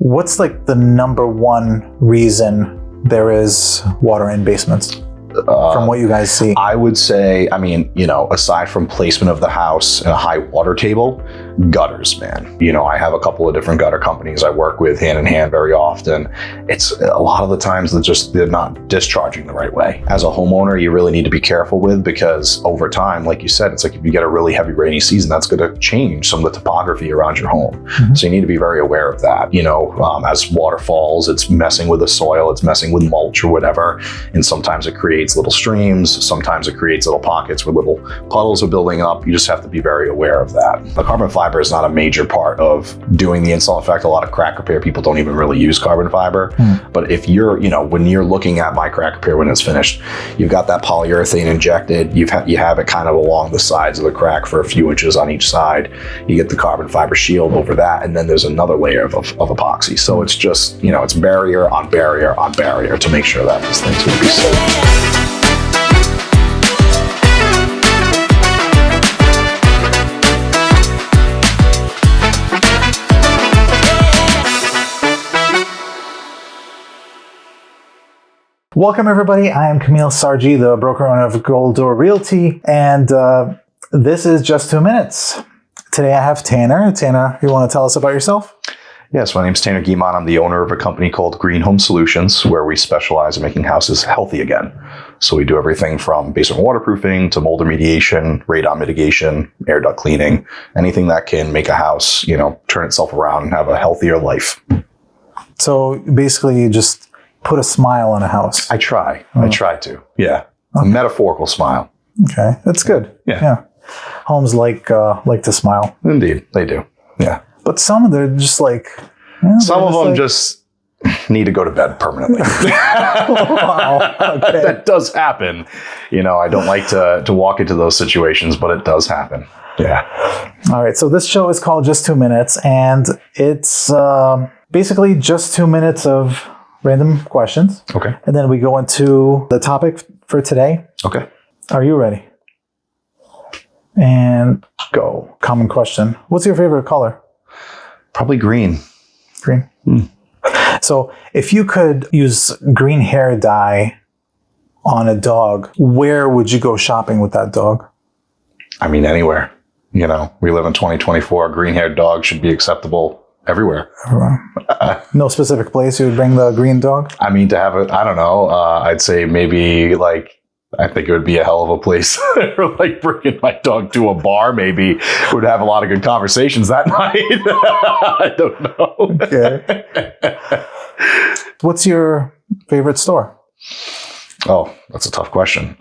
What's like the number one reason there is water in basements? From what you guys see? I would say, aside from placement of the house and a high water table, gutters, man. I have a couple of different gutter companies I work with hand in hand very often. It's a lot of the times they're not discharging the right way. As a homeowner, you really need to be careful with, because over time, like you said, it's like if you get a really heavy rainy season, that's going to change some of the topography around your home. Mm-hmm. So you need to be very aware of that. As water falls, it's messing with the soil, it's messing with mulch or whatever. And sometimes it creates little streams. Sometimes it creates little pockets where little puddles are building up. You just have to be very aware of that. The carbon fiber is not a major part of doing the install. In fact, a lot of crack repair people don't even really use carbon fiber. But if you're, when you're looking at my crack repair when it's finished, you've got that polyurethane injected. You have it kind of along the sides of the crack for a few inches on each side. You get the carbon fiber shield over that, and then there's another layer of epoxy. So it's just, it's barrier on barrier on barrier to make sure that these things will be safe. Welcome everybody, I am Kamil Sarji, the broker owner of Gold Door Realty, and this is Just 2 Minutes. Today I have Tanner. Tanner, you want to tell us about yourself? Yes, my name is Tanner Guimond. I'm the owner of a company called Green Home Solutions, where we specialize in making houses healthy again. So we do everything from basement waterproofing to mold remediation, radon mitigation, air duct cleaning, anything that can make a house, turn itself around and have a healthier life. So basically you just put a smile on a house. I try. I try to. Yeah. A metaphorical smile. Okay. That's good. Yeah. Homes like to smile. Indeed. They do. Yeah. But some they're just like... some of them just need to go to bed permanently. Wow. Okay. That does happen. I don't like to walk into those situations, but it does happen. Yeah. All right. So this show is called Just 2 Minutes, and it's basically just 2 minutes of random questions. Okay. And then we go into the topic for today. Okay. Are you ready? And go. Common question. What's your favorite color? Probably green. Green. So if you could use green hair dye on a dog, where would you go shopping with that dog? Anywhere. We live in 2024. Green-haired dogs should be acceptable everywhere. No specific place you would bring the green dog? To have it, I don't know. I'd say maybe I think it would be a hell of a place. Bringing my dog to a bar, maybe would have a lot of good conversations that night. I don't know. Okay. What's your favorite store? Oh, that's a tough question.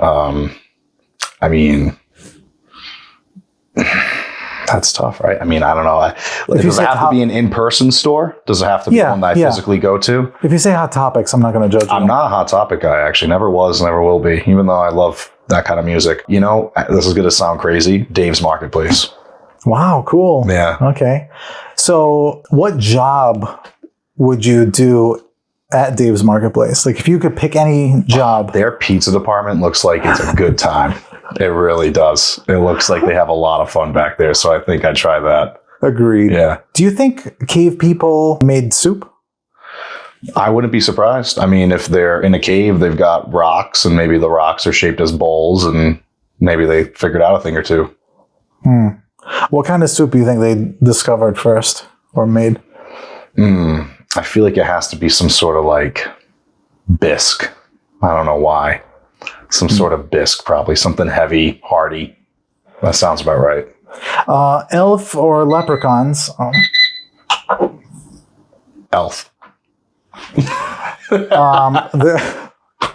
That's tough, right? I don't know. Does it have to be an in-person store? Does it have to be one that I physically go to? If you say Hot Topics, I'm not going to judge you. I'm not a Hot Topic guy, actually. Never was, never will be, even though I love that kind of music. This is going to sound crazy. Dave's Marketplace. Wow, cool. Yeah. Okay. So what job would you do at Dave's Marketplace? If you could pick any job. Their pizza department looks like it's a good time. It really does. It looks like they have a lot of fun back there, so I think I'd try that. Agreed. Yeah. Do you think cave people made soup? I wouldn't be surprised. If they're in a cave, they've got rocks, and maybe the rocks are shaped as bowls, and maybe they figured out a thing or two. What kind of soup do you think they discovered first or made? I feel like it has to be some sort of bisque. I don't know why. Some sort of bisque, probably. Something heavy, hearty. That sounds about right. Elf or leprechauns? Elf. I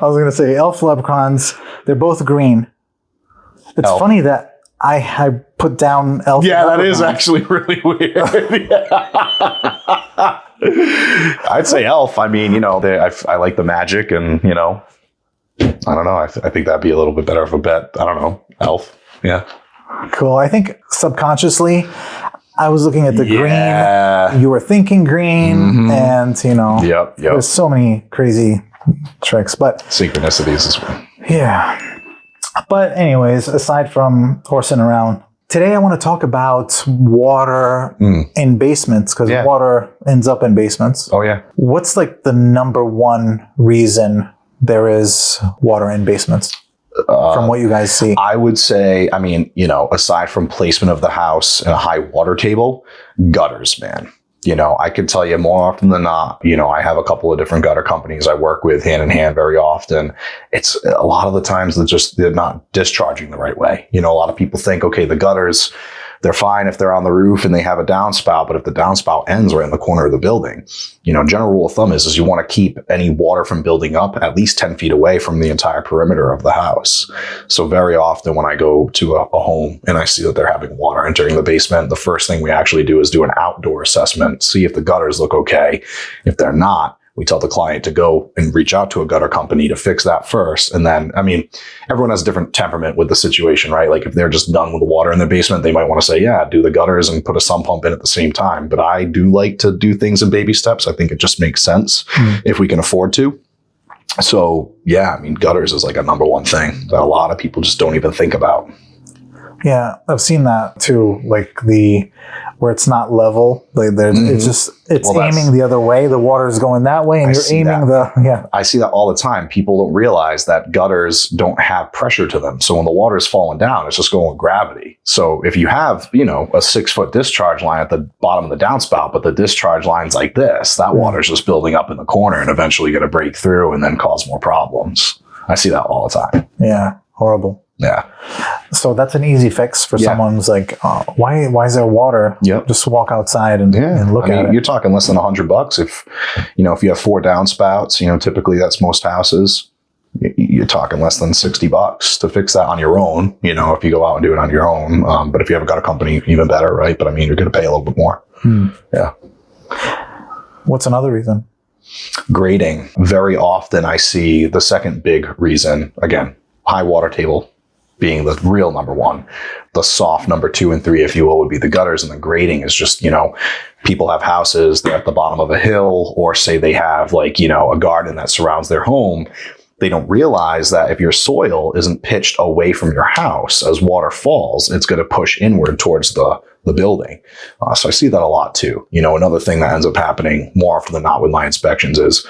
was going to say elf, leprechauns. They're both green. It's elf. Funny that I put down elf. Yeah, that is actually really weird. I'd say elf. I like the magic, and I don't know. I think that'd be a little bit better of a bet. I don't know. Elf. Yeah. Cool. I think subconsciously I was looking at the green. You were thinking green, and Yep. There's so many crazy tricks, but synchronicities as well. Yeah. But anyways, aside from horsing around, Today I want to talk about water in basements, because water ends up in basements. Oh, yeah. What's like the number one reason there is water in basements? From what you guys see? I would say, I mean, you know, aside from placement of the house and a high water table, gutters, man. You know, I could tell you more often than not, you know, I have a couple of different gutter companies I work with hand in hand very often. It's a lot of the times they're not discharging the right way. You know, a lot of people think, okay, the gutters, they're fine if they're on the roof and they have a downspout, but if the downspout ends right in the corner of the building, you know, general rule of thumb is you want to keep any water from building up at least 10 feet away from the entire perimeter of the house. So very often when I go to a home and I see that they're having water entering the basement, the first thing we actually do is do an outdoor assessment, see if the gutters look okay. If they're not, we tell the client to go and reach out to a gutter company to fix that first. And then, I mean, everyone has a different temperament with the situation, right? Like if they're just done with the water in their basement, they might want to say, yeah, do the gutters and put a sump pump in at the same time. But I do like to do things in baby steps. I think it just makes sense if we can afford to. So yeah, I mean, gutters is like a number one thing that a lot of people just don't even think about. Yeah, I've seen that too. Like where it's not level, like it's aiming the other way. The water is going that way, and you're aiming I see that all the time. People don't realize that gutters don't have pressure to them. So when the water is falling down, it's just going with gravity. So if you have, you know, a 6-foot discharge line at the bottom of the downspout, but the discharge line's like this, that water's just building up in the corner and eventually going to break through and then cause more problems. I see that all the time. Yeah, horrible. Yeah. So that's an easy fix for someone who's like, why is there water? Yep. Just walk outside and look at it. You're talking less than $100 if you have 4 downspouts, you know, typically that's most houses. You're talking less than $60 to fix that on your own, you know, if you go out and do it on your own. But if you haven't got a company, even better, right? But I mean, you're going to pay a little bit more. Yeah. What's another reason? Grading. Very often I see the second big reason, again, high water table being the real number one. The soft number 2 and 3, if you will, would be the gutters, and the grading is just, you know, people have houses, they're at the bottom of a hill, or say they have like, you know, a garden that surrounds their home. They don't realize that if your soil isn't pitched away from your house, as water falls, it's going to push inward towards the building. So I see that a lot too. You know, another thing that ends up happening more often than not with my inspections is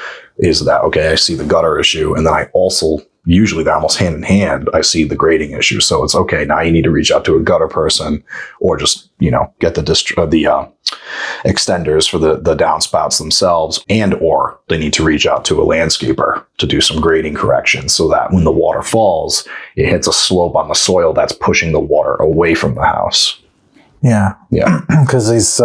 that, okay, I see the gutter issue, and then I also, usually they're almost hand in hand, I see the grading issue. So it's okay, now you need to reach out to a gutter person, or just, you know, get the extenders for the downspouts themselves, and or they need to reach out to a landscaper to do some grading corrections so that when the water falls, it hits a slope on the soil that's pushing the water away from the house. Yeah. Yeah. Because these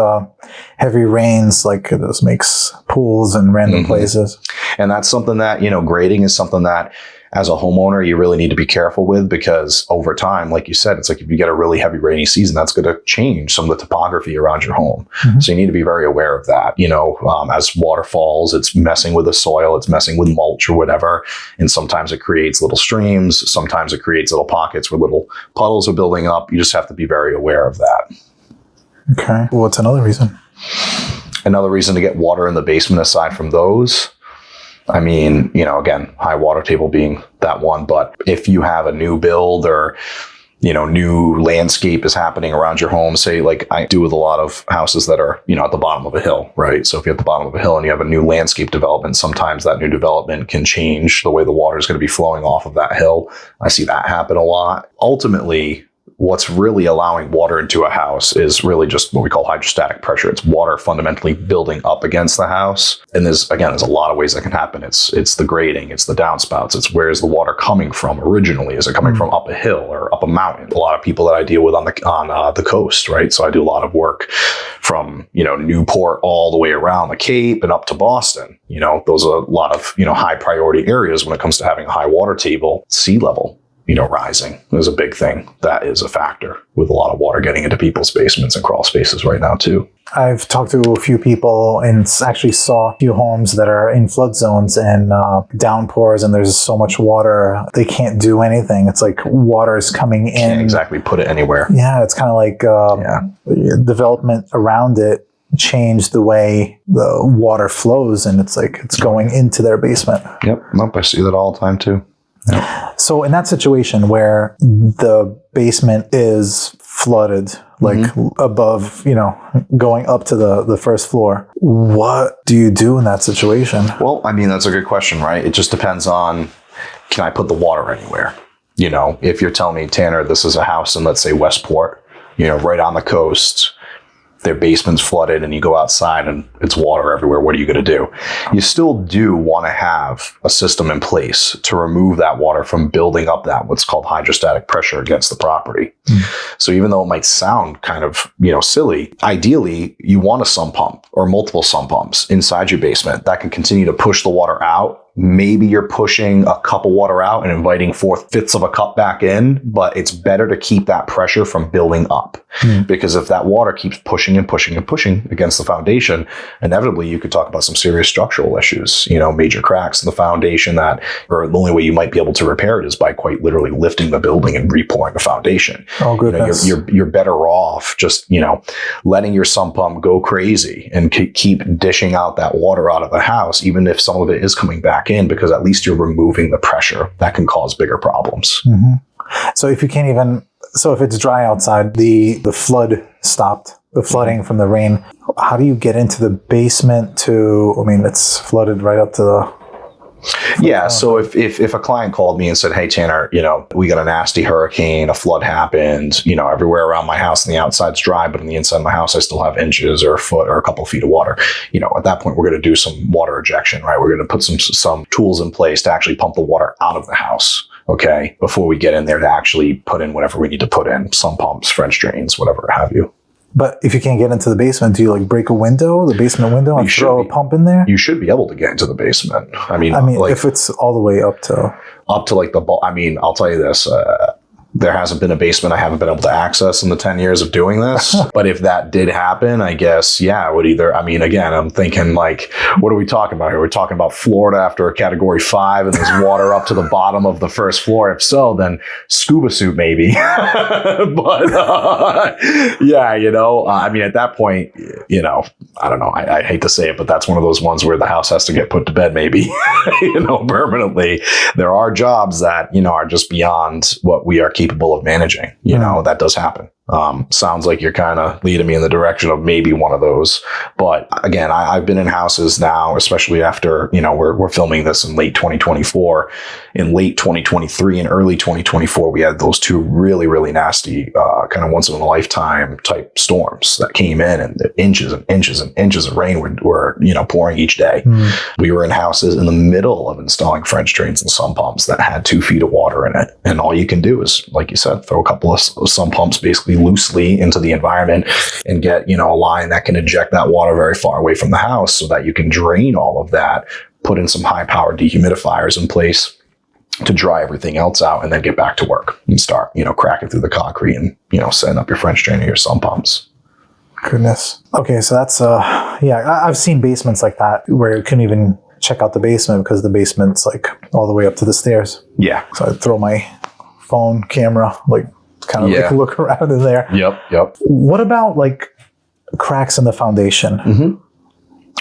heavy rains, like, this makes pools in random places. And that's something that, you know, grading is something that as a homeowner, you really need to be careful with, because over time, like you said, it's like if you get a really heavy rainy season, that's going to change some of the topography around your home. So you need to be very aware of that. You know, as water falls, it's messing with the soil, it's messing with mulch or whatever. And sometimes it creates little streams. Sometimes it creates little pockets where little puddles are building up. You just have to be very aware of that. Okay. Well, what's another reason? Another reason to get water in the basement, aside from those, I mean, you know, again, high water table being that one, but if you have a new build or, you know, new landscape is happening around your home, say like I do with a lot of houses that are, you know, at the bottom of a hill, right? So if you're at the bottom of a hill and you have a new landscape development, sometimes that new development can change the way the water is going to be flowing off of that hill. I see that happen a lot. Ultimately, what's really allowing water into a house is really just what we call hydrostatic pressure. It's water fundamentally building up against the house. And there's a lot of ways that can happen. It's the grading, it's the downspouts, it's where's the water coming from originally? Is it coming from up a hill or up a mountain? A lot of people that I deal with on the coast, right? So I do a lot of work from, you know, Newport all the way around the Cape and up to Boston. You know, those are a lot of, you know, high priority areas when it comes to having a high water table. Sea level, you know, rising is a big thing. That is a factor with a lot of water getting into people's basements and crawl spaces right now too. I've talked to a few people and actually saw a few homes that are in flood zones and downpours, and there's so much water they can't do anything. It's like water is coming in. Can't exactly put it anywhere. Yeah, it's kind of like development around it changed the way the water flows, and it's like it's going into their basement. Yep. Nope. I see that all the time too. Yep. So in that situation where the basement is flooded, like above, going up to the first floor, what do you do in that situation? Well, I mean, that's a good question, right? It just depends on, can I put the water anywhere? If you're telling me, Tanner, this is a house in, let's say, Westport, right on the coast, their basement's flooded and you go outside and it's water everywhere. What are you going to do? You still do want to have a system in place to remove that water from building up that what's called hydrostatic pressure against the property. So even though it might sound kind of, silly, ideally you want a sump pump or multiple sump pumps inside your basement that can continue to push the water out. Maybe you're pushing a cup of water out and inviting 4/5 of a cup back in, but it's better to keep that pressure from building up. Because if that water keeps pushing and pushing and pushing against the foundation, inevitably you could talk about some serious structural issues, major cracks in the foundation or the only way you might be able to repair it is by quite literally lifting the building and repouring the foundation. Oh, goodness. You're better off just, letting your sump pump go crazy and keep dishing out that water out of the house, even if some of it is coming back in, because at least you're removing the pressure that can cause bigger problems. So if it's dry outside, the flood stopped, the flooding from the rain, how do you get into the basement it's flooded right up to the... Yeah. So if a client called me and said, hey, Tanner, we got a nasty hurricane, a flood happened, everywhere around my house and the outside's dry, but on the inside of my house, I still have inches or a foot or a couple of feet of water. At that point, we're going to do some water ejection, right? We're going to put some tools in place to actually pump the water out of the house. Okay. Before we get in there to actually put in whatever we need to put in, some pumps, French drains, whatever have you. But if you can't get into the basement, do you break a window, the basement window, and throw a pump in there? You should be able to get into the basement. I mean, if it's all the way up to I'll tell you this. There hasn't been a basement I haven't been able to access in the 10 years of doing this. But if that did happen, I guess, it would either, again, I'm thinking what are we talking about here? We're talking about Florida after a category 5 and there's water up to the bottom of the first floor. If so, then scuba suit maybe. But at that point, I don't know. I hate to say it, but that's one of those ones where the house has to get put to bed maybe, permanently. There are jobs that, are just beyond what we are capable of managing. That does happen. Sounds like you're kind of leading me in the direction of maybe one of those. But again, I've been in houses now, especially after, we're filming this in late 2024. In late 2023 and early 2024, we had those two really, really nasty, kind of once in a lifetime type storms that came in, and inches and inches and inches of rain were pouring each day. We were in houses in the middle of installing French drains and sump pumps that had 2 feet of water in it. And all you can do is, like you said, throw a couple of sump pumps basically loosely into the environment and get, a line that can eject that water very far away from the house so that you can drain all of that, put in some high powered dehumidifiers in place to dry everything else out, and then get back to work and start, cracking through the concrete and, setting up your French drain or your sump pumps. Goodness. Okay. So that's, I've seen basements like that where you couldn't even check out the basement because the basement's all the way up to the stairs. Yeah. So I throw my phone camera, look around in there. Yep. What about cracks in the foundation?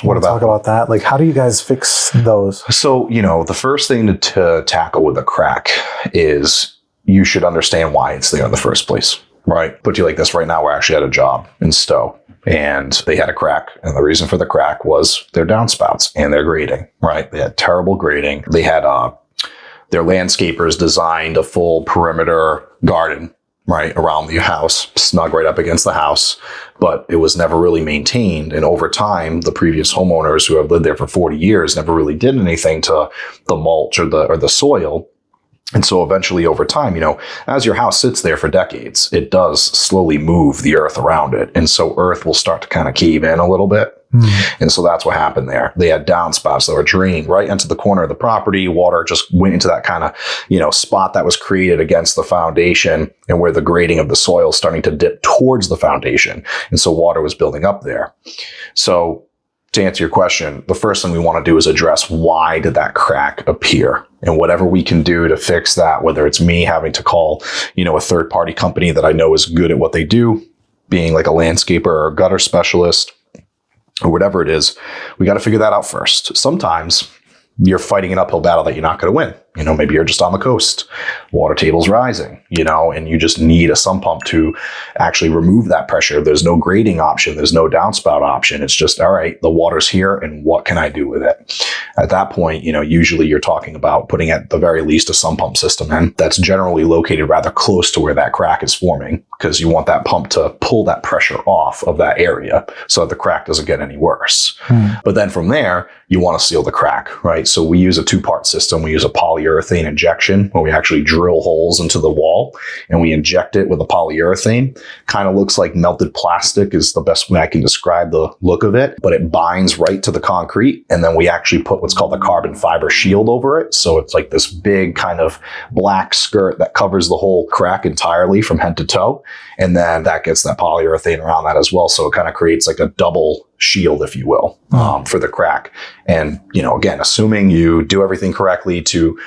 What about? Talk about that. How do you guys fix those? So, the first thing to tackle with a crack is you should understand why it's there in the first place, right? Put you like this, right now we're actually at a job in Stowe and they had a crack. And the reason for the crack was their downspouts and their grading, right? They had terrible grading. They had their landscapers designed a full perimeter garden right around the house, snug right up against the house, but it was never really maintained. And over time, the previous homeowners who have lived there for 40 years never really did anything to the mulch or the soil. And so eventually over time, as your house sits there for decades, it does slowly move the earth around it. And so earth will start to kind of cave in a little bit. And so that's what happened there. They had downspouts that were draining right into the corner of the property. Water just went into that kind of, spot that was created against the foundation and where the grading of the soil is starting to dip towards the foundation. And so water was building up there. So to answer your question, the first thing we want to do is address why did that crack appear? And whatever we can do to fix that, whether it's me having to call, a third party company that I know is good at what they do, being like a landscaper or a gutter specialist, or whatever it is, we got to figure that out first. Sometimes you're fighting an uphill battle that you're not going to win. maybe you're just on the coast, water table's rising, and you just need a sump pump to actually remove that pressure. There's no grading option. There's no downspout option. It's just, all right, the water's here and what can I do with it? At that point, usually you're talking about putting at the very least a sump pump system in that's generally located rather close to where that crack is forming, because you want that pump to pull that pressure off of that area so that the crack doesn't get any worse. But then from there, you want to seal the crack, right? So we use a two-part system. We use a polyurethane injection where we actually drill holes into the wall and we inject it with a polyurethane. Kind of looks like melted plastic is the best way I can describe the look of it, but it binds right to the concrete. And then we actually put what's called a carbon fiber shield over it. So it's like this big kind of black skirt that covers the whole crack entirely from head to toe. And then that gets that polyurethane around that as well. So it kind of creates like a double shield, if you will, for the crack. And, again, assuming you do everything correctly to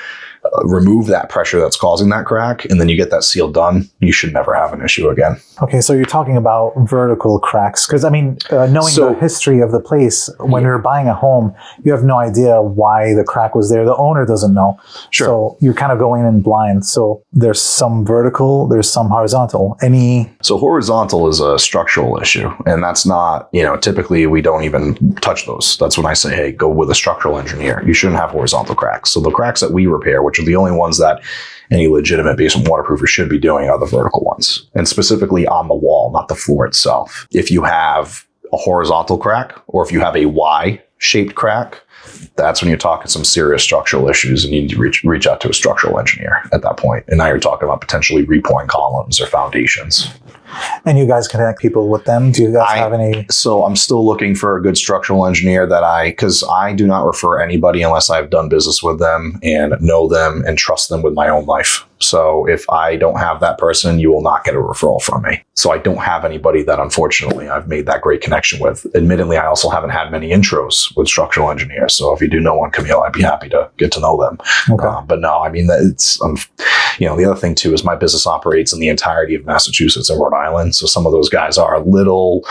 remove that pressure that's causing that crack, and then you get that seal done, you should never have an issue again. Okay, so you're talking about vertical cracks. Because, knowing the history of the place, when you're buying a home, you have no idea why the crack was there. The owner doesn't know. Sure. So you're kind of going in blind. So there's some vertical, there's some horizontal. So horizontal is a structural issue, and that's not, typically we don't even touch those. That's when I say, hey, go with a structural engineer. You shouldn't have horizontal cracks. So the cracks that we repair, which are the only ones that any legitimate basement waterproofer should be doing, are the vertical ones, and specifically on the wall, not the floor itself. If you have a horizontal crack or if you have a Y-shaped crack, that's when you're talking some serious structural issues and you need to reach out to a structural engineer at that point. And now you're talking about potentially repouring columns or foundations. And you guys connect people with them? Do you guys have any? So I'm still looking for a good structural engineer because I do not refer anybody unless I've done business with them and know them and trust them with my own life. So if I don't have that person, you will not get a referral from me. So I don't have anybody that, unfortunately, I've made that great connection with. Admittedly, I also haven't had many intros with structural engineers. So if you do know one, Kamil, I'd be happy to get to know them. Okay. But no, it's, the other thing too is my business operates in the entirety of Massachusetts and Rhode Island. So some of those guys are a little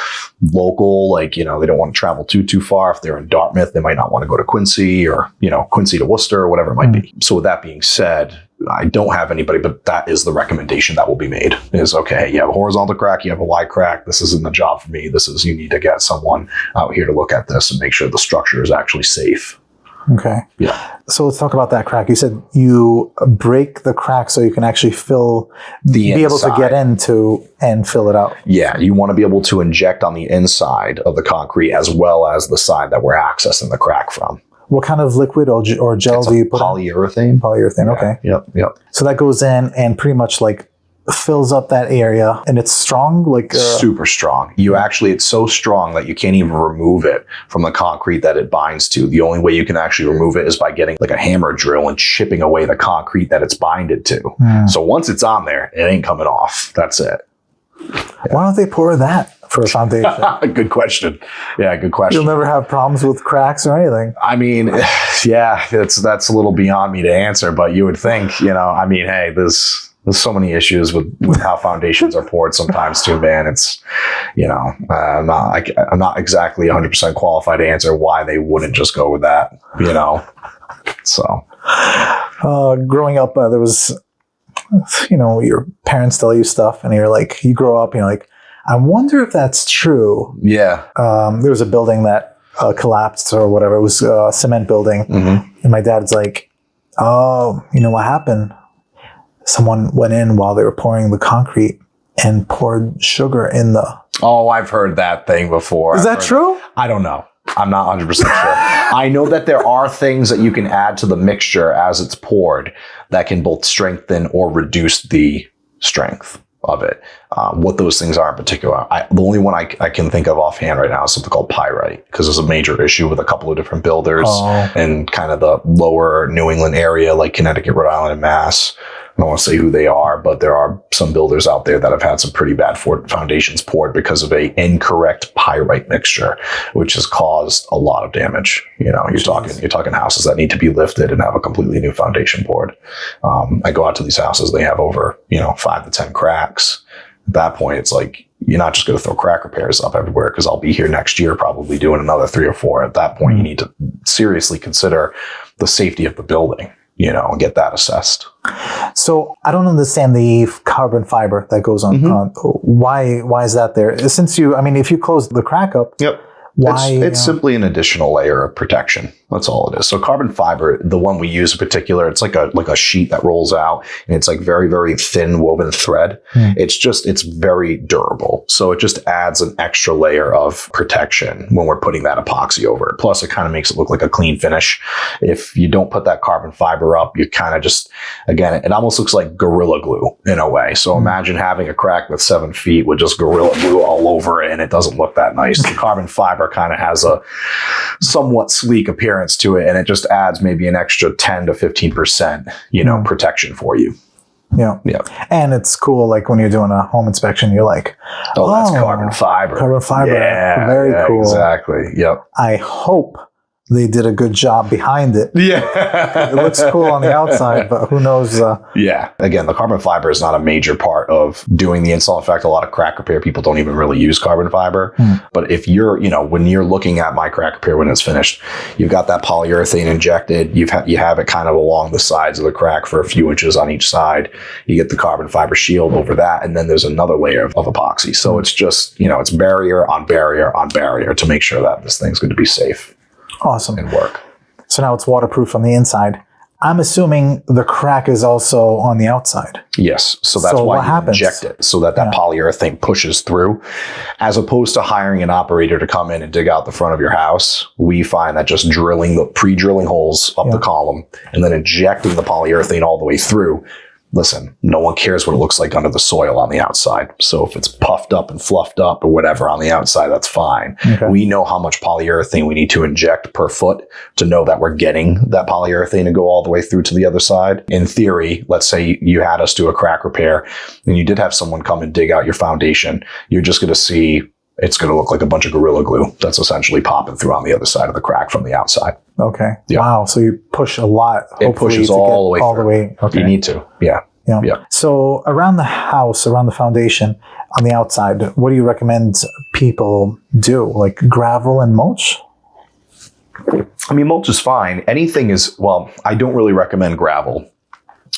local, they don't want to travel too far. If they're in Dartmouth, they might not want to go to Quincy or, Quincy to Worcester or whatever it might be. So with that being said, I don't have anybody, but that is the recommendation that will be made is, okay, you have a horizontal crack, you have a Y crack. This isn't the job for me. You need to get someone out here to look at this and make sure the structure is actually safe. Okay. Yeah. So let's talk about that crack. You said you break the crack so you can actually be able to get into and fill it out. Yeah. You want to be able to inject on the inside of the concrete as well as the side that we're accessing the crack from. What kind of liquid or gel do you put polyurethane. in? Polyurethane, okay. Yep. So that goes in and pretty much fills up that area, and it's strong, super strong. It's so strong that you can't even remove it from the concrete that it binds to. The only way you can actually remove it is by getting a hammer drill and chipping away the concrete that it's binded to. So once it's on there, it ain't coming off. That's it. Yeah. Why don't they pour that for a foundation? Good question. Yeah, good question. You'll never have problems with cracks or anything. That's a little beyond me to answer, but you would think, hey, there's so many issues with how foundations are poured sometimes too, man. It's, I'm not exactly 100% qualified to answer why they wouldn't just go with that, So. Growing up, there was, your parents tell you stuff and you grow up and you're like, I wonder if that's true. Yeah. There was a building that collapsed or whatever. It was a cement building. Mm-hmm. And my dad's like, oh, what happened? Someone went in while they were pouring the concrete and poured sugar in the... Oh, I've heard that thing before. Is that true? I don't know. I'm not 100% sure. I know that there are things that you can add to the mixture as it's poured that can both strengthen or reduce the strength of it. What those things are in particular, the only one I can think of offhand right now is something called pyrite, because there's a major issue with a couple of different builders in kind of the lower New England area, like Connecticut, Rhode Island, and Mass. I don't want to say who they are, but there are some builders out there that have had some pretty bad foundations poured because of a incorrect pyrite mixture, which has caused a lot of damage. You're talking houses that need to be lifted and have a completely new foundation poured. I go out to these houses, they have over 5 to 10 cracks. At that point, it's like, you're not just going to throw crack repairs up everywhere, because I'll be here next year probably doing another 3 or 4. At that point, you need to seriously consider the safety of the building. and get that assessed. So I don't understand the carbon fiber that goes on. Why is that there? Since if you close the crack up, Yep. why? It's simply an additional layer of protection. That's all it is. So carbon fiber, the one we use in particular, it's like a sheet that rolls out, and it's like very, very thin woven thread. It's very durable. So it just adds an extra layer of protection when we're putting that epoxy over it. Plus, it kind of makes it look like a clean finish. If you don't put that carbon fiber up, you kind of just, again, it almost looks like Gorilla Glue in a way. So imagine having a crack with 7 feet with just Gorilla Glue all over it, and it doesn't look that nice. The carbon fiber kind of has a somewhat sleek appearance to it, and it just adds maybe an extra 10 to 15%, protection for you. Yeah. And it's cool, like when you're doing a home inspection, you're like, that's carbon fiber. Carbon fiber. Yeah, very cool. Exactly. Yep. I hope they did a good job behind it. Yeah. It looks cool on the outside, but who knows? Yeah. Again, the carbon fiber is not a major part of doing the install. In fact, a lot of crack repair people don't even really use carbon fiber. But if you're, when you're looking at my crack repair when it's finished, you've got that polyurethane injected. You have it kind of along the sides of the crack for a few inches on each side. You get the carbon fiber shield over that, and then there's another layer of epoxy. So it's just, it's barrier on barrier on barrier to make sure that this thing's going to be safe. Awesome. And work. So now it's waterproof on the inside. I'm assuming the crack is also on the outside. Yes. So that's why you inject it, so that polyurethane pushes through. As opposed to hiring an operator to come in and dig out the front of your house, we find that just pre-drilling holes up the column and then injecting the polyurethane all the way through. Listen, no one cares what it looks like under the soil on the outside. So if it's puffed up and fluffed up or whatever on the outside, that's fine. Okay. We know how much polyurethane we need to inject per foot to know that we're getting that polyurethane to go all the way through to the other side. In theory, let's say you had us do a crack repair and you did have someone come and dig out your foundation. You're just going to see it's going to look like a bunch of Gorilla Glue that's essentially popping through on the other side of the crack from the outside. Okay. Yeah. Wow. So you push a lot. It pushes all the way through. All the way. Okay. You need to. Yeah. So around the house, around the foundation, on the outside, what do you recommend people do? Like gravel and mulch? I mean, mulch is fine. Anything is, I don't really recommend gravel.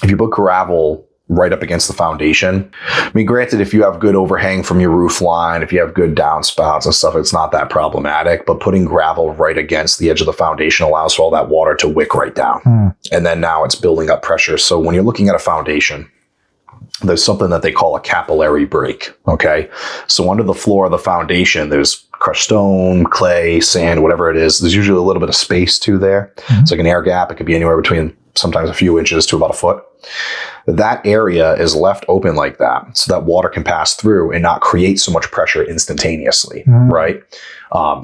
If you put gravel right up against the foundation, I mean, granted, if you have good overhang from your roof line, if you have good downspouts and stuff, it's not that problematic. But putting gravel right against the edge of the foundation allows for all that water to wick right down. And then now it's building up pressure. So when you're looking at a foundation, there's something that they call a capillary break. Okay. So under the floor of the foundation, there's crushed stone, clay, sand, whatever it is. There's usually a little bit of space too there. It's like an air gap. It could be anywhere between sometimes a few inches to about a foot. That area is left open like that so that water can pass through and not create so much pressure instantaneously, right?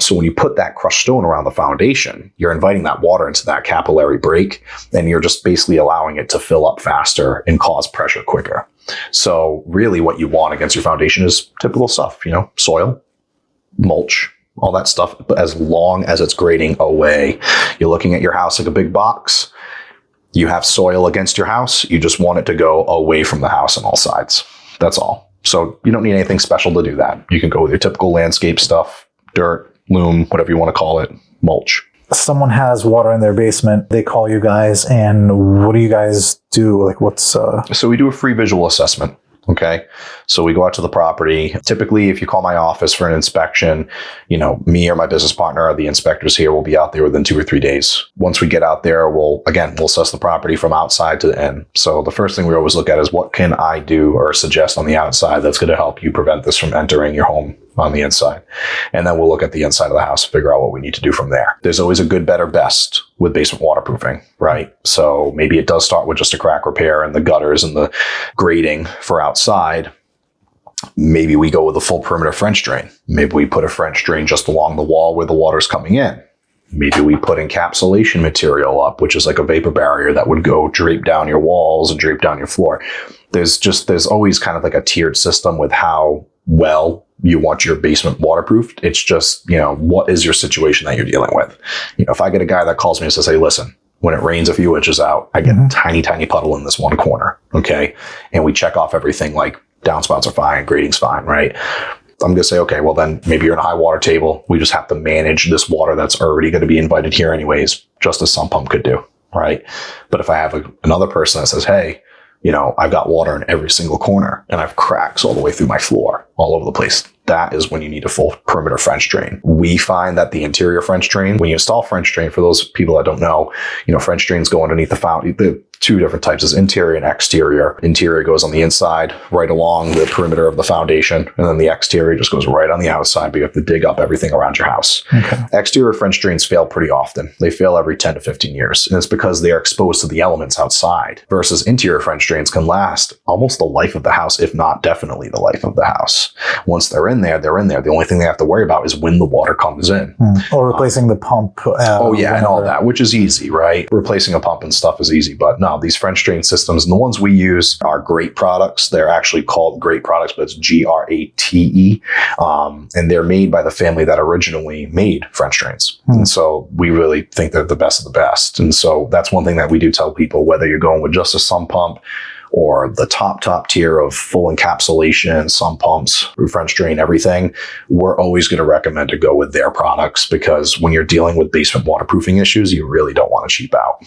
So when you put that crushed stone around the foundation, you're inviting that water into that capillary break, and you're just basically allowing it to fill up faster and cause pressure quicker. So really what you want against your foundation is typical stuff, soil, mulch, all that stuff. But as long as it's grading away, you're looking at your house like a big box. You have soil against your house. You just want it to go away from the house on all sides. That's all. So you don't need anything special to do that. You can go with your typical landscape stuff, dirt, loam, whatever you want to call it, mulch. Someone has water in their basement. They call you guys, and what do you guys do? Like what's... So we do a free visual assessment. Okay. So we go out to the property. Typically, if you call my office for an inspection, me or my business partner or the inspectors here will be out there within 2 or 3 days. Once we get out there, we'll assess the property from outside to the end. So the first thing we always look at is what can I do or suggest on the outside that's going to help you prevent this from entering your home on the inside. And then we'll look at the inside of the house, figure out what we need to do from there. There's always a good, better, best with basement waterproofing, right? So maybe it does start with just a crack repair and the gutters and the grading for outside. Maybe we go with a full perimeter French drain. Maybe we put a French drain just along the wall where the water's coming in. Maybe we put encapsulation material up, which is like a vapor barrier that would go drape down your walls and drape down your floor. There's always kind of like a tiered system with how well you want your basement waterproofed. It's just, what is your situation that you're dealing with? If I get a guy that calls me and says, hey, listen, when it rains a few inches out, I get a tiny, tiny puddle in this one corner. Okay. And we check off everything like downspouts are fine, grading's fine, right? I'm going to say, okay, well then maybe you're in a high water table. We just have to manage this water that's already going to be invited here anyways, just as sump pump could do. right? But if I have another person that says, hey, I've got water in every single corner and I've cracks all the way through my floor, all over the place, that is when you need a full perimeter French drain. We find that the interior French drain, when you install French drain, for those people that don't know, French drains go underneath the fountain. The two different types is interior and exterior. Interior goes on the inside, right along the perimeter of the foundation, and then the exterior just goes right on the outside, but you have to dig up everything around your house. Okay. Exterior French drains fail pretty often. They fail every 10 to 15 years, and it's because they are exposed to the elements outside, versus interior French drains can last almost the life of the house, if not definitely the life of the house. Once they're in there, they're in there. The only thing they have to worry about is when the water comes in. Or replacing the pump. And all that, which is easy, right? Replacing a pump and stuff is easy, but no, these French drain systems, and the ones we use are great products. They're actually called great products, but it's GRATE. And they're made by the family that originally made French drains. And so we really think they're the best of the best. And so that's one thing that we do tell people, whether you're going with just a sump pump or the top tier of full encapsulation, sump pumps, French drain, everything, we're always going to recommend to go with their products, because when you're dealing with basement waterproofing issues, you really don't want to cheap out.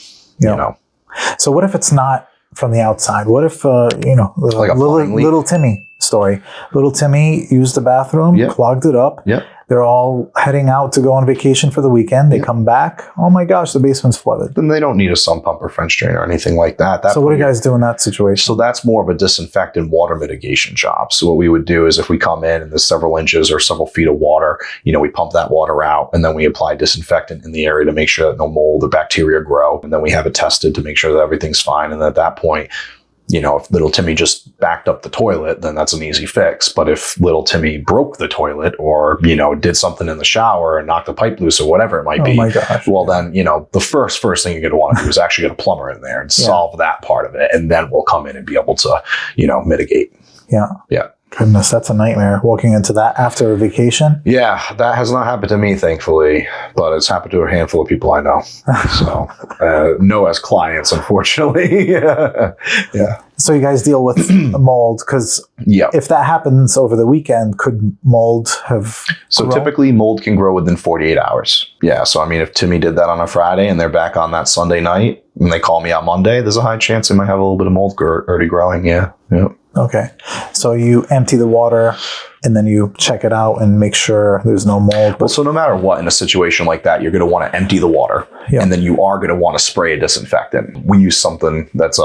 So what if it's not from the outside? What if, like little Timmy story. Little Timmy used the bathroom, clogged it up. Yep. They're all heading out to go on vacation for the weekend. They come back. Oh my gosh, the basement's flooded. Then they don't need a sump pump or French drain or anything like that. So what do you guys do in that situation? So that's more of a disinfectant water mitigation job. So what we would do is if we come in and there's several inches or several feet of water, we pump that water out, and then we apply disinfectant in the area to make sure that no mold or bacteria grow. And then we have it tested to make sure that everything's fine. And at that point, if little Timmy just backed up the toilet, then that's an easy fix. But if little Timmy broke the toilet or, did something in the shower and knocked the pipe loose or whatever it might be, my gosh. Well, then, the first thing you're going to want to do is actually get a plumber in there and solve that part of it. And then we'll come in and be able to, mitigate. Yeah. Yeah. Goodness, that's a nightmare, walking into that after a vacation. Yeah, that has not happened to me, thankfully, but it's happened to a handful of people I know. So, no as clients, unfortunately. Yeah. So you guys deal with mold, because if that happens over the weekend, could mold have grown? Typically mold can grow within 48 hours. Yeah, so if Timmy did that on a Friday and they're back on that Sunday night and they call me on Monday, there's a high chance they might have a little bit of mold already growing. Yeah. Okay. So you empty the water and then you check it out and make sure there's no mold. Well, so no matter what, in a situation like that, you're going to want to empty the water, and then you are going to want to spray a disinfectant. We use something that's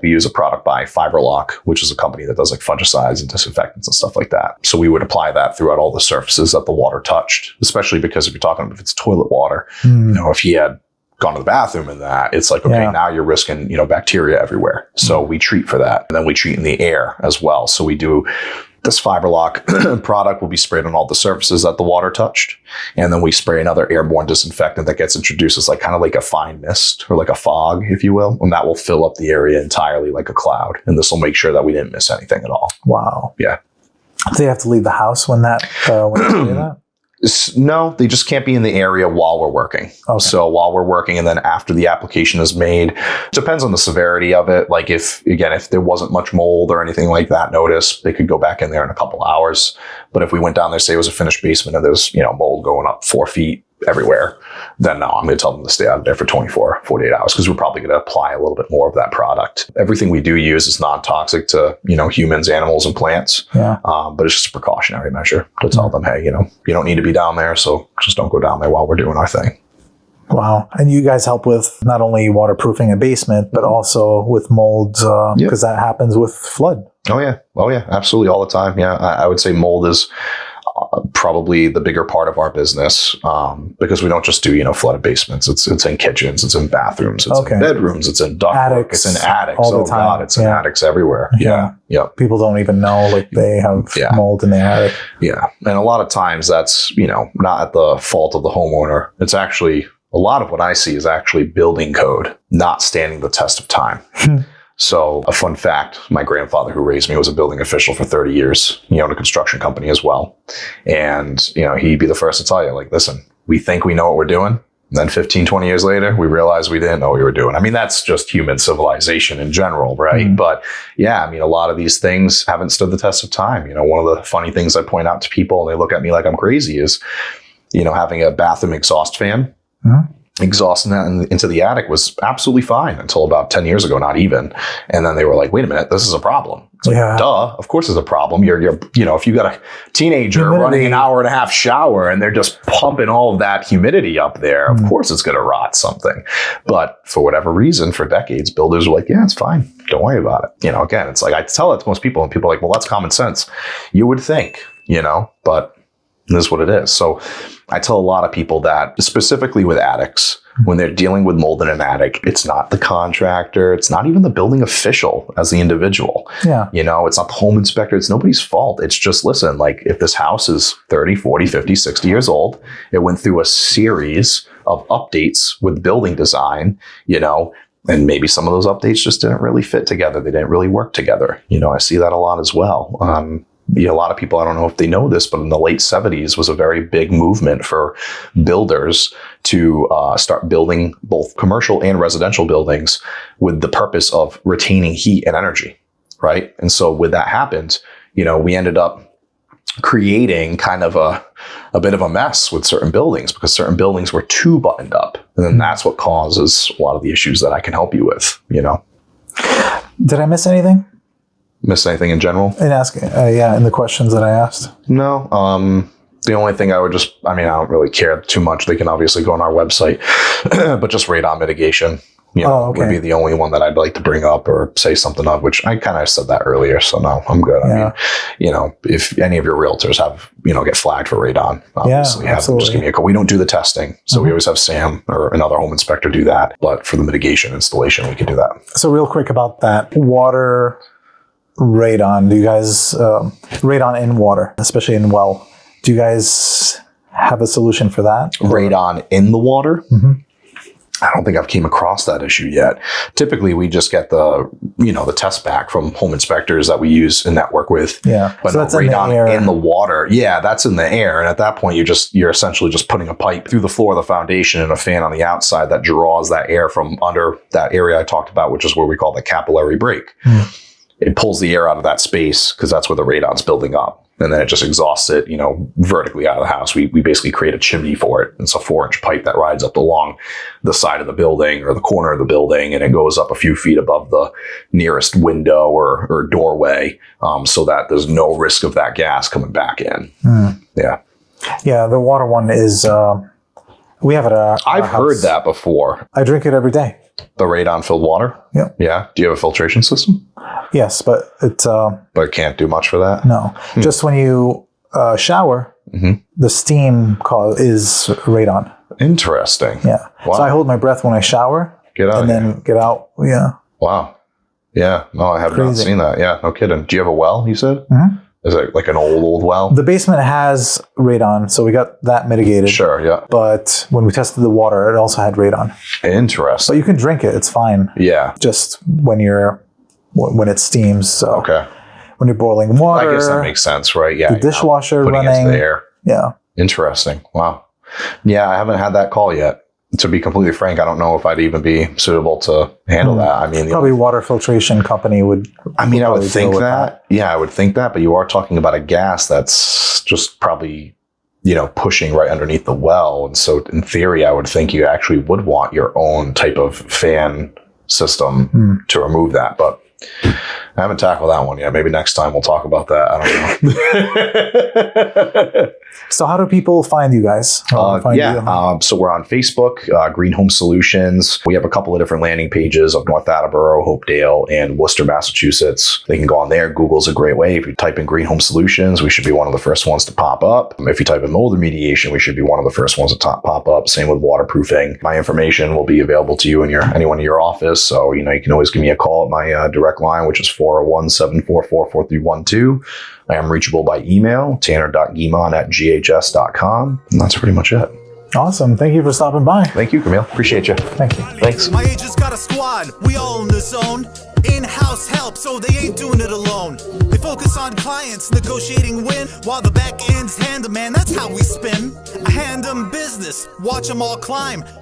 we use a product by Fiberlock, which is a company that does like fungicides and disinfectants and stuff like that. So we would apply that throughout all the surfaces that the water touched, especially because if it's toilet water, if he had gone to the bathroom in that, it's like, okay, now you're risking, bacteria everywhere. So we treat for that. And then we treat in the air as well. So we do this Fiberlock product will be sprayed on all the surfaces that the water touched. And then we spray another airborne disinfectant that gets introduced as kind of like a fine mist or like a fog, if you will. And that will fill up the area entirely like a cloud. And this will make sure that we didn't miss anything at all. Wow. Yeah. Do you have to leave the house when you do that? No, they just can't be in the area while we're working. Okay. So while we're working, and then after the application is made, depends on the severity of it. Like if there wasn't much mold or anything like that notice, they could go back in there in a couple hours. But if we went down there, say it was a finished basement and there's, mold going up 4 feet everywhere, then no, I'm going to tell them to stay out of there for 48 hours, because we're probably going to apply a little bit more of that product. Everything we do use is non-toxic to, humans, animals, and plants. Yeah. But it's just a precautionary measure to tell them, hey, you don't need to be down there, so just don't go down there while we're doing our thing. Wow. And you guys help with not only waterproofing a basement, but also with molds, because that happens with flood. Oh, yeah. Absolutely. All the time. Yeah. I would say mold is probably the bigger part of our business, because we don't just do, flooded basements. It's in kitchens, it's in bathrooms, it's in bedrooms, it's in ductwork, it's in attics. All the time. God, it's in attics everywhere. Yeah. People don't even know they have mold in the attic. Yeah. And a lot of times that's, not at the fault of the homeowner. It's actually, a lot of what I see is actually building code not standing the test of time. So a fun fact, my grandfather who raised me was a building official for 30 years. He owned a construction company as well. And, he'd be the first to tell you, listen, we think we know what we're doing. And then 15, 20 years later, we realized we didn't know what we were doing. I mean, that's just human civilization in general, right? Mm-hmm. But yeah, a lot of these things haven't stood the test of time. One of the funny things I point out to people and they look at me like I'm crazy is, having a bathroom exhaust fan. Mm-hmm. exhausting that into the attic was absolutely fine until about 10 years ago, not even. And then they were like, wait a minute, this is a problem. It's like, duh, of course it's a problem. You're, if you got a teenager running an hour and a half shower and they're just pumping all of that humidity up there, of course it's going to rot something. But for whatever reason, for decades, builders were like, yeah, it's fine. Don't worry about it. Again, it's like, I tell it to most people and people are like, well, that's common sense. You would think, but this is what it is. So I tell a lot of people that specifically with attics, when they're dealing with mold in an attic, it's not the contractor. It's not even the building official as the individual. Yeah. It's not the home inspector. It's nobody's fault. It's just, listen, like if this house is 30, 40, 50, 60 years old, it went through a series of updates with building design, and maybe some of those updates just didn't really fit together. They didn't really work together. I see that a lot as well. A lot of people, I don't know if they know this, but in the late 70s was a very big movement for builders to start building both commercial and residential buildings with the purpose of retaining heat and energy, right? And so when that happened, we ended up creating kind of a bit of a mess with certain buildings because certain buildings were too buttoned up. And then that's what causes a lot of the issues that I can help you with, Did I miss anything? Miss anything in general? In asking, in the questions that I asked. No. The only thing I don't really care too much. They can obviously go on our website, but just radon mitigation, would be the only one that I'd like to bring up or say something of, which I kind of said that earlier. So no, I'm good. I mean, if any of your realtors have, get flagged for radon, obviously have them just give me a call. We don't do the testing. So we always have Sam or another home inspector do that. But for the mitigation installation, we can do that. So real quick about that water radon, do you guys, radon in water, especially in well, do you guys have a solution for that? Radon in the water? Mm-hmm. I don't think I've came across that issue yet. Typically, we just get the test back from home inspectors that we use and network with. Yeah, but so that's radon in the water. Yeah, that's in the air. And at that point, you're essentially just putting a pipe through the floor of the foundation and a fan on the outside that draws that air from under that area I talked about, which is where we call the capillary break. Mm. It pulls the air out of that space because that's where the radon's building up. And then it just exhausts it, vertically out of the house. We basically create a chimney for it. It's a 4-inch pipe that rides up along the side of the building or the corner of the building. And it goes up a few feet above the nearest window or doorway so that there's no risk of that gas coming back in. Mm. Yeah. Yeah, the water one is, we have it at our I've house. Heard that before. I drink it every day. The radon-filled water? Yeah. Yeah. Do you have a filtration system? Yes, but it's... but it can't do much for that? No. Just when you shower, the steam is radon. Interesting. Yeah. Wow. So I hold my breath when I shower. Get out and then get out. Yeah. Wow. Yeah. No, I have not seen that. Yeah. No kidding. Do you have a well, you said? Mm-hmm. Is it like an old well? The basement has radon, so we got that mitigated. Sure, yeah. But when we tested the water, it also had radon. Interesting. But you can drink it; it's fine. Yeah. Just when it steams. So okay. When you're boiling water, I guess that makes sense, right? Yeah. The dishwasher putting running. Into the air. Yeah. Interesting. Wow. Yeah, I haven't had that call yet. To be completely frank, I don't know if I'd even be suitable to handle that. I mean, probably water filtration company would. I mean, I would think that. Yeah, I would think that. But you are talking about a gas that's just probably, pushing right underneath the well. And so in theory, I would think you actually would want your own type of fan system to remove that. But I haven't tackled that one yet. Maybe next time we'll talk about that. I don't know. So how do people find you guys? So we're on Facebook, Green Home Solutions. We have a couple of different landing pages of North Attleboro, Hopedale, and Worcester, Massachusetts. They can go on there. Google's a great way. If you type in Green Home Solutions, we should be one of the first ones to pop up. If you type in mold remediation, we should be one of the first ones to pop up. Same with waterproofing. My information will be available to you and anyone in your office. So, you can always give me a call at my direct line, which is 401-744-4312. I am reachable by email, tanner.guimond@ghs.com. And that's pretty much it. Awesome. Thank you for stopping by. Thank you, Kamil. Appreciate you. Thank you. Thanks. My agent's got a squad. We all in the zone. In-house help, so they ain't doing it alone. They focus on clients, negotiating win, while the back end's hand 'em, man, that's how we spin. I hand 'em business, watch 'em all climb.